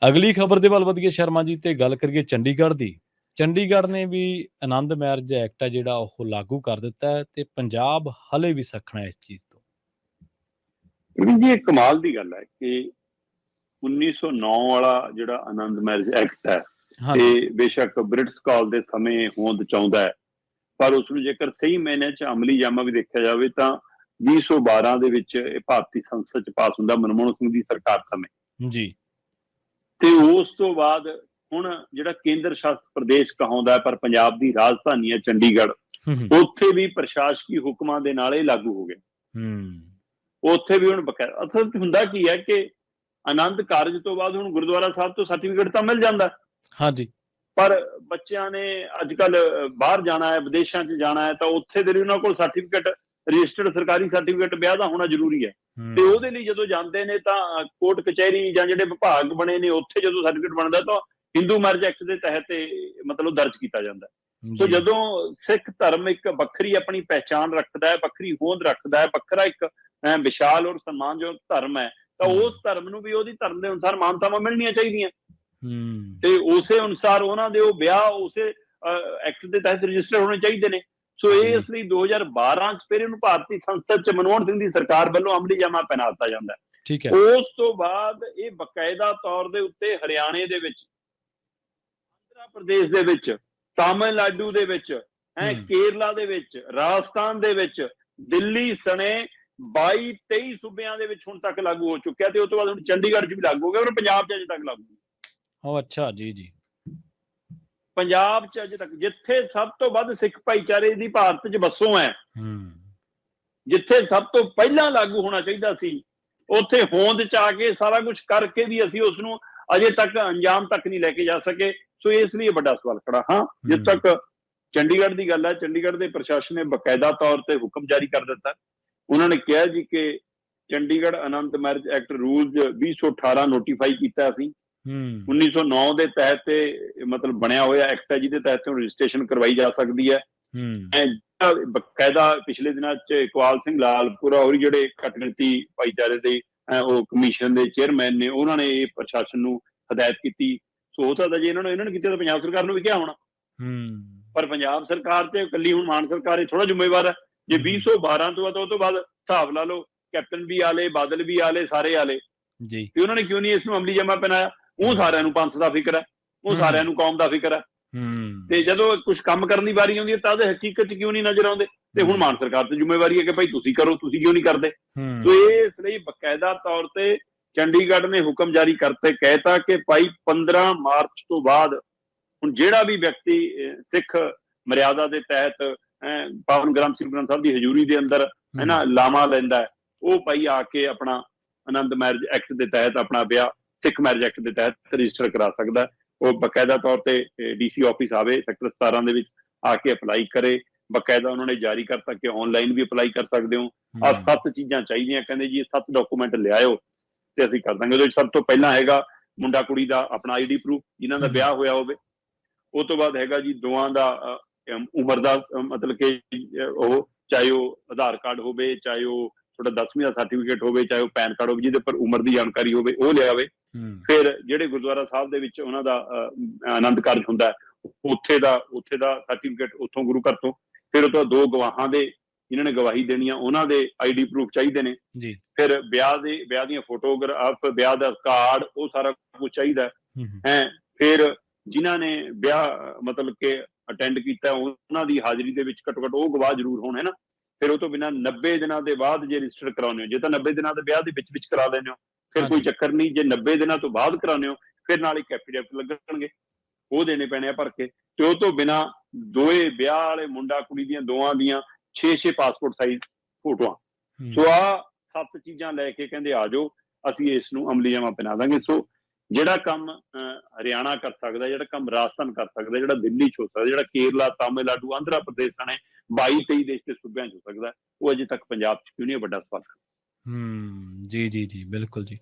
ਅਗਲੀ ਖਬਰ ਦੇ ਵੱਲ ਵਧੀਏ ਸ਼ਰਮਾ ਜੀ, ਤੇ ਗੱਲ ਕਰੀਏ ਚੰਡੀਗੜ੍ਹ ਦੀ। ਚੰਡੀਗੜ੍ਹ ਨੇ ਵੀ ਆਨੰਦ ਮੈਰਿਜ ਐਕਟ ਹੈ ਜਿਹੜਾ ਉਹ ਲਾਗੂ ਕਰ ਦਿੱਤਾ ਹੈ, ਤੇ ਪੰਜਾਬ ਹਲੇ ਵੀ ਸੱਖਣਾ ਹੈ ਇਸ ਚੀਜ਼ ਤੋਂ। ਪ੍ਰਵੀਨ ਜੀ, ਇਹ ਕਮਾਲ ਦੀ ਗੱਲ ਹੈ ਕਿ 1909 ਵਾਲਾ ਜਿਹੜਾ ਆਨੰਦ ਮੈਰਿਜ ਐਕਟ ਹੈ, ਹਾਂਜੀ। ਤੇ ਬੇਸ਼ੱਕ ਬ੍ਰਿਟਿਸ਼ ਕਾਲ ਦੇ ਸਮੇਂ ਹੋਂਦ ਚਾਹੁੰਦਾ ਹੈ, ਪਰ ਉਸ ਨੂੰ ਜੇਕਰ ਸਹੀ ਮਾਇਨੇ ਚ ਅਮਲੀ ਜਾਮਾ ਵੀ ਦੇਖਿਆ ਜਾਵੇ ਤਾਂ 2012 ਦੇ ਵਿੱਚ ਇਹ ਭਾਰਤੀ ਸੰਸਦ ਚ ਪਾਸ ਹੁੰਦਾ, ਮਨਮੋਹਨ ਸਿੰਘ ਦੀ ਸਰਕਾਰ ਸਮੇਂ ਜੀ। ਤੇ ਉਸ ਤੋਂ ਬਾਅਦ ਹੁਣ ਜਿਹੜਾ ਕੇਂਦਰ ਸ਼ਾਸਿਤ ਪ੍ਰਦੇਸ਼ ਕਹਾਉਂਦਾ ਹੈ, ਪਰ ਪੰਜਾਬ ਦੀ ਰਾਜਧਾਨੀ ਹੈ ਚੰਡੀਗੜ੍ਹ, ਉੱਥੇ ਵੀ ਪ੍ਰਸ਼ਾਸਕੀ ਹੁਕਮਾਂ ਦੇ ਨਾਲ ਇਹ ਲਾਗੂ ਹੋ ਗਿਆ। ਉੱਥੇ ਵੀ ਹੁਣ ਬਕਾਇਦਾ ਅਸਲ ਹੁੰਦਾ ਕੀ ਹੈ ਕਿ ਆਨੰਦ ਕਾਰਜ ਤੋਂ ਬਾਅਦ ਹੁਣ ਗੁਰਦੁਆਰਾ ਸਾਹਿਬ ਤੋਂ ਸਰਟੀਫਿਕੇਟ ਤਾਂ ਮਿਲ ਜਾਂਦਾ, ਹਾਂਜੀ, ਪਰ ਬੱਚਿਆਂ ਨੇ ਅੱਜ ਕੱਲ ਬਾਹਰ ਜਾਣਾ ਹੈ, ਵਿਦੇਸ਼ਾਂ 'ਚ ਜਾਣਾ ਹੈ, ਤਾਂ ਉੱਥੇ ਦੇ ਲਈ ਉਹਨਾਂ ਕੋਲ ਸਰਟੀਫਿਕੇਟ, ਰਜਿਸਟਰਡ ਸਰਕਾਰੀ ਸਰਟੀਫਿਕੇਟ ਵਿਆਹ ਦਾ ਹੋਣਾ ਜ਼ਰੂਰੀ ਹੈ। ਤੇ ਉਹਦੇ ਲਈ ਜਦੋਂ ਜਾਂਦੇ ਨੇ ਤਾਂ ਕੋਰਟ ਕਚਹਿਰੀ ਜਾਂ ਜਿਹੜੇ ਵਿਭਾਗ ਬਣੇ ਨੇ ਉੱਥੇ ਜਦੋਂ ਸਰਟੀਫਿਕੇਟ ਬਣਦਾ ਤਾਂ ਹਿੰਦੂ ਮੈਰਿਜ ਐਕਟ ਦੇ ਤਹਿਤ ਮਤਲਬ ਦਰਜ ਕੀਤਾ ਜਾਂਦਾ। ਸੋ ਜਦੋਂ ਸਿੱਖ ਧਰਮ ਇੱਕ ਵੱਖਰੀ ਆਪਣੀ ਪਹਿਚਾਣ ਰੱਖਦਾ ਹੈ, ਵੱਖਰੀ ਹੋਂਦ ਰੱਖਦਾ ਹੈ, ਵੱਖਰਾ ਇੱਕ ਵਿਸ਼ਾਲ ਔਰ ਸਨਮਾਨਯੋਗ ਧਰਮ ਹੈ, ਤਾਂ ਉਸ ਧਰਮ ਨੂੰ ਵੀ ਉਹਦੀ ਧਰਮ ਦੇ ਅਨੁਸਾਰ ਮਾਨਤਾਵਾਂ ਮਿਲਣੀਆਂ ਚਾਹੀਦੀਆਂ। ਤੇ ਉਸੇ ਅਨੁਸਾਰ ਉਹਨਾਂ ਦੇ ਉਹ ਵਿਆਹ ਉਸੇ ਐਕਟ ਦੇ ਤਹਿਤ ਰਜਿਸਟਰ ਹੋਣੇ ਚਾਹੀਦੇ ਨੇ। ਸੋ ਇਹ ਇਸ ਲਈ 2012 ਚ ਫਿਰ ਇਹਨੂੰ ਭਾਰਤੀ ਸੰਸਦ ਚ ਮਨਮੋਹਨ ਸਿੰਘ ਦੀ ਸਰਕਾਰ ਵੱਲੋਂ ਅਮਲੀ ਜਾਮਾ ਪਹਿਨਾ ਦਿੱਤਾ ਜਾਂਦਾ ਹੈ। ਉਸ ਤੋਂ ਬਾਅਦ ਇਹ ਬਕਾਇਦਾ ਤੌਰ ਦੇ ਉੱਤੇ ਹਰਿਆਣੇ ਦੇ ਵਿੱਚ, ਆਂਧਰਾ ਪ੍ਰਦੇਸ਼ ਦੇ ਵਿੱਚ, ਤਾਮਿਲਨਾਡੂ ਦੇ ਵਿੱਚ, ਕੇਰਲਾ ਦੇ ਵਿੱਚ, ਰਾਜਸਥਾਨ ਦੇ ਵਿੱਚ, ਦਿੱਲੀ ਸਣੇ 22-23 ਸੂਬਿਆਂ ਦੇ ਵਿੱਚ ਹੁਣ ਤੱਕ ਲਾਗੂ ਹੋ ਚੁੱਕਿਆ, ਤੇ ਉਸ ਤੋਂ ਬਾਅਦ ਹੁਣ ਚੰਡੀਗੜ੍ਹ ਚ ਵੀ ਲਾਗੂ ਹੋ ਗਿਆ, ਪਰ ਪੰਜਾਬ ਚ ਅਜੇ ਤੱਕ ਲਾਗੂ ਨਹੀਂ। ਅੱਛਾ ਜੀ ਜੀ। ਪੰਜਾਬ ਚ ਅਜੇ ਤੱਕ ਜਿੱਥੇ ਸਭ ਤੋਂ ਵੱਧ ਸਿੱਖ ਭਾਈਚਾਰੇ ਦੀ ਭਾਰਤ ਚ ਵਸੋਂ ਹੈ, ਜਿੱਥੇ ਸਭ ਤੋਂ ਪਹਿਲਾਂ ਲਾਗੂ ਹੋਣਾ ਚਾਹੀਦਾ ਸੀ, ਉੱਥੇ ਹੋਂਦ ਚ ਆ ਕੇ ਸਾਰਾ ਕੁਝ ਕਰਕੇ ਵੀ ਅਸੀਂ ਉਸ ਨੂੰ ਅਜੇ ਤੱਕ ਅੰਜਾਮ ਤੱਕ ਨਹੀਂ ਲੈ ਕੇ ਜਾ ਸਕੇ। ਸੋ ਇਸ ਲਈ ਵੱਡਾ ਸਵਾਲ ਖੜਾ। ਹਾਂ, ਜਿੱਥੇ ਤੱਕ ਚੰਡੀਗੜ੍ਹ ਦੀ ਗੱਲ ਹੈ, ਚੰਡੀਗੜ੍ਹ ਦੇ ਪ੍ਰਸ਼ਾਸਨ ਨੇ ਬਕਾਇਦਾ ਤੌਰ ਤੇ ਹੁਕਮ ਜਾਰੀ ਕਰ ਦਿੱਤਾ। ਉਹਨਾਂ ਨੇ ਕਿਹਾ ਜੀ ਕਿ ਚੰਡੀਗੜ੍ਹ ਆਨੰਦ ਮੈਰਿਜ ਐਕਟ ਰੂਲਜ਼ 2018 ਨੋਟੀਫਾਈ ਕੀਤਾ ਸੀ। 1909 ਦੇ ਤਹਿਤ ਮਤਲਬ ਬਣਿਆ ਹੋਇਆ ਐਕਟ ਹੈ, ਜਿਹਦੇ ਤਹਿਤ ਰਜਿਸਟ੍ਰੇਸ਼ਨ ਕਰਵਾਈ ਜਾ ਸਕਦੀ ਹੈ। ਬਕਾਇਦਾ ਪਿਛਲੇ ਦਿਨਾਂ ਚ ਇਕਬਾਲ ਸਿੰਘ ਲਾਲਪੁਰਾ ਹੋਰ ਜਿਹੜੇ ਘੱਟ ਗਿਣਤੀ ਭਾਈਚਾਰੇ ਦੇ ਉਹ ਕਮਿਸ਼ਨ ਦੇ ਚੇਅਰਮੈਨ ਨੇ, ਉਹਨਾਂ ਨੇ ਇਹ ਪ੍ਰਸ਼ਾਸਨ ਨੂੰ ਹਦਾਇਤ ਕੀਤੀ। ਸੋ ਹੋ ਸਕਦਾ ਜੇ ਇਹਨਾਂ ਨੇ ਕੀਤਾ ਤਾਂ ਪੰਜਾਬ ਸਰਕਾਰ ਨੂੰ ਵੀ ਕਿਹਾ ਹੋਣਾ, ਪਰ ਪੰਜਾਬ ਸਰਕਾਰ ਤੇ ਇਕੱਲੀ ਹੁਣ ਮਾਨ ਸਰਕਾਰ ਇਹ ਥੋੜਾ ਜ਼ਿੰਮੇਵਾਰ ਹੈ। ਜੇ 2012 ਤੋਂ ਬਾਅਦ ਉਹ ਤੋਂ ਬਾਅਦ ਹਿਸਾਬ ਲਾ ਲਓ, ਕੈਪਟਨ ਵੀ ਆਲੇ, ਬਾਦਲ ਵੀ ਆਲੇ, ਸਾਰੇ ਆਲੇ ਜੀ, ਤੇ ਉਹਨਾਂ ਨੇ ਕਿਉਂ ਨਹੀਂ ਇਸ ਨੂੰ ਅਮਲੀ ਜਾਮਾ ਪਹਿਨਾਇਆ? ਉਹ ਸਾਰਿਆਂ ਨੂੰ ਪੰਥ ਦਾ ਫਿਕਰ ਹੈ, ਉਹ ਸਾਰਿਆਂ ਨੂੰ ਕੌਮ ਦਾ ਫਿਕਰ ਹੈ, ਤੇ ਜਦੋਂ ਕੁਝ ਕੰਮ ਕਰਨ ਦੀ ਵਾਰੀ ਆਉਂਦੀ ਹੈ ਤਾਂ ਉਹਦੇ ਹਕੀਕਤ ਚ ਕਿਉਂ ਨਹੀਂ ਨਜ਼ਰ ਆਉਂਦੇ? ਤੇ ਹੁਣ ਮਾਨ ਸਰਕਾਰ ਤੇ ਜ਼ਿੰਮੇਵਾਰੀ ਹੈ ਕਿ ਭਾਈ ਤੁਸੀਂ ਕਰੋ, ਤੁਸੀਂ ਕਿਉਂ ਨਹੀਂ ਕਰਦੇ? ਸੋ ਇਸ ਲਈ ਬਕਾਇਦਾ ਤੌਰ ਤੇ ਚੰਡੀਗੜ੍ਹ ਨੇ ਹੁਕਮ ਜਾਰੀ ਕਰਤੇ, ਕਹਿਤਾ ਕਿ ਭਾਈ 15 ਮਾਰਚ ਤੋਂ ਬਾਅਦ ਹੁਣ ਜਿਹੜਾ ਵੀ ਵਿਅਕਤੀ ਸਿੱਖ ਮਰਿਆਦਾ ਦੇ ਤਹਿਤ ਪਾਵਨ ਗ੍ਰੰਥ ਸ੍ਰੀ ਗੁਰੂ ਗ੍ਰੰਥ ਸਾਹਿਬ ਦੀ ਹਜ਼ੂਰੀ ਦੇ ਅੰਦਰ ਲਾਮਾ ਲੈਂਦਾ ਹੈ, ਉਹ ਭਾਈ ਆ ਕੇ ਆਪਣਾ ਆਨੰਦ ਮੈਰਿਜ ਐਕਟ ਦੇ ਤਹਿਤ ਆਪਣਾ ਵਿਆਹ ਸਿੱਖ ਮੈਰਿਜ ਐਕਟ ਦੇ ਤਹਿਤ ਰਜਿਸਟਰ ਕਰਾ ਸਕਦਾ। ਉਹ ਬਕਾਇਦਾ ਤੌਰ ਤੇ DC ਆਫਿਸ ਆਵੇ, ਸੈਕਟਰ 17 ਦੇ ਵਿੱਚ ਆ ਕੇ ਅਪਲਾਈ ਕਰੇ। ਬਕਾਇਦਾ ਉਹਨਾਂ ਨੇ ਜਾਰੀ ਕਰਤਾ ਕਿ ਆਨਲਾਈਨ ਵੀ ਅਪਲਾਈ ਕਰ ਸਕਦੇ ਹੋ। ਆਹ 7 ਚੀਜ਼ਾਂ ਚਾਹੀਦੀਆਂ, ਕਹਿੰਦੇ ਜੀ ਇਹ 7 ਡਾਕੂਮੈਂਟ ਲਿਆਇਓ ਤੇ ਅਸੀਂ ਕਰ ਦਾਂਗੇ। ਉਹਦੇ ਵਿੱਚ ਸਭ ਤੋਂ ਪਹਿਲਾਂ ਹੈਗਾ ਮੁੰਡਾ ਕੁੜੀ ਦਾ ਆਪਣਾ ID ਪ੍ਰੂਫ, ਜਿਨ੍ਹਾਂ ਦਾ ਵਿਆਹ ਹੋਇਆ ਹੋਵੇ। ਉਹ ਤੋਂ ਬਾਅਦ ਹੈਗਾ ਜੀ ਦੋਵਾਂ ਦਾ ਉਮਰ ਦਾ, ਮਤਲਬ ਕਿ ਉਹ ਚਾਹੇ ਉਹ ਆਧਾਰ ਕਾਰਡ ਹੋਵੇ, ਚਾਹੇ ਉਹ ਤੁਹਾਡਾ 10ਵੀਂ ਦਾ ਸਰਟੀਫਿਕੇਟ ਹੋਵੇ, ਚਾਹੇ ਉਹ ਪੈਨ ਕਾਰਡ ਹੋਵੇ, ਜਿਹਦੇ ਉੱਪਰ ਉਮਰ ਦੀ ਜਾਣਕਾਰੀ ਹੋਵੇ, ਉਹ ਲਿਆਵੇ। ਫਿਰ ਜਿਹੜੇ ਗੁਰਦੁਆਰਾ ਸਾਹਿਬ ਦੇ ਵਿੱਚ ਉਹਨਾਂ ਦਾ ਆਨੰਦ ਕਾਰਜ ਹੁੰਦਾ, ਉੱਥੇ ਦਾ ਸਰਟੀਫਿਕੇਟ ਉੱਥੋਂ ਗੁਰੂ ਘਰ ਤੋਂ। ਫਿਰ ਉਹ ਤੋਂ 2 ਗਵਾਹਾਂ ਦੇ, ਜਿਨ੍ਹਾਂ ਨੇ ਗਵਾਹੀ ਦੇਣੀ ਆ, ਉਹਨਾਂ ਦੇ ID ਪ੍ਰੂਫ ਚਾਹੀਦੇ ਨੇ। ਫਿਰ ਵਿਆਹ ਦੀਆਂ ਫੋਟੋਗ੍ਰਾਫ, ਵਿਆਹ ਦਾ ਕਾਰਡ, ਉਹ ਸਾਰਾ ਕੁਝ ਚਾਹੀਦਾ ਹੈ। ਫਿਰ ਜਿਨ੍ਹਾਂ ਨੇ ਵਿਆਹ ਮਤਲਬ ਕਿ ਅਟੈਂਡ ਕੀਤਾ, ਉਹਨਾਂ ਦੀ ਹਾਜ਼ਰੀ ਦੇ ਵਿੱਚ ਘੱਟੋ ਘੱਟ ਉਹ ਗਵਾਹ ਜ਼ਰੂਰ ਹੋਣ, ਹੈ ਨਾ। ਫਿਰ ਉਹ ਤੋਂ ਬਿਨਾਂ 90 ਦਿਨਾਂ ਦੇ ਬਾਅਦ ਜੇ ਰਜਿਸਟਰ ਕਰਾਉਂਦੇ ਹੋ, ਜੇ ਤਾਂ 90 ਦਿਨਾਂ ਦੇ ਵਿਆਹ ਦੇ ਵਿੱਚ ਕਰਾ ਲੈਂਦੇ ਹੋ ਫਿਰ ਕੋਈ ਚੱਕਰ ਨਹੀਂ। ਜੇ 90 ਦਿਨਾਂ ਤੋਂ ਬਾਅਦ ਕਰਾਉਂਦੇ ਹੋ ਫਿਰ ਨਾਲ ਇੱਕ ਐਫੀਡੇਵਿਟ ਲੱਗਣਗੇ, ਉਹ ਦੇਣੇ ਪੈਣੇ ਆ ਭਰ ਕੇ। ਤੇ ਉਹ ਤੋਂ ਬਿਨਾਂ ਦੋਏ ਵਿਆਹ ਵਾਲੇ ਮੁੰਡਾ ਕੁੜੀ ਦੀਆਂ ਦੋਵਾਂ ਦੀਆਂ 6-6 ਪਾਸਪੋਰਟ ਸਾਈਜ਼ ਫੋਟੋਆਂ। ਸੋ ਆਹ 7 ਚੀਜ਼ਾਂ ਲੈ ਕੇ ਕਹਿੰਦੇ ਆ ਜਾਓ, ਅਸੀਂ ਇਸ ਨੂੰ ਅਮਲੀ ਜਾਮਾ ਪਹਿਨਾ ਦਾਂਗੇ। ਸੋ ਜਿਹੜਾ ਕੰਮ ਹਰਿਆਣਾ ਕਰ ਸਕਦਾ, ਜਿਹੜਾ ਕੰਮ ਰਾਜਸਥਾਨ ਕਰ ਸਕਦਾ, ਜਿਹੜਾ ਦਿੱਲੀ ਚ ਹੋ ਸਕਦਾ, ਜਿਹੜਾ ਕੇਰਲਾ, ਤਾਮਿਲਨਾਡੂ, ਆਂਧਰਾ ਪ੍ਰਦੇਸ਼ ਨੇ 22-23 ਦੇਸ਼ ਦੇ ਸੂਬਿਆਂ ਚ ਹੋ ਸਕਦਾ, ਉਹ ਅਜੇ ਤੱਕ ਪੰਜਾਬ ਚ ਕਿਉਂ ਨਹੀਂ? ਵੱਡਾ ਸਵਾਲ। ਜੀ ਜੀ ਜੀ, ਬਿਲਕੁਲ ਜੀ।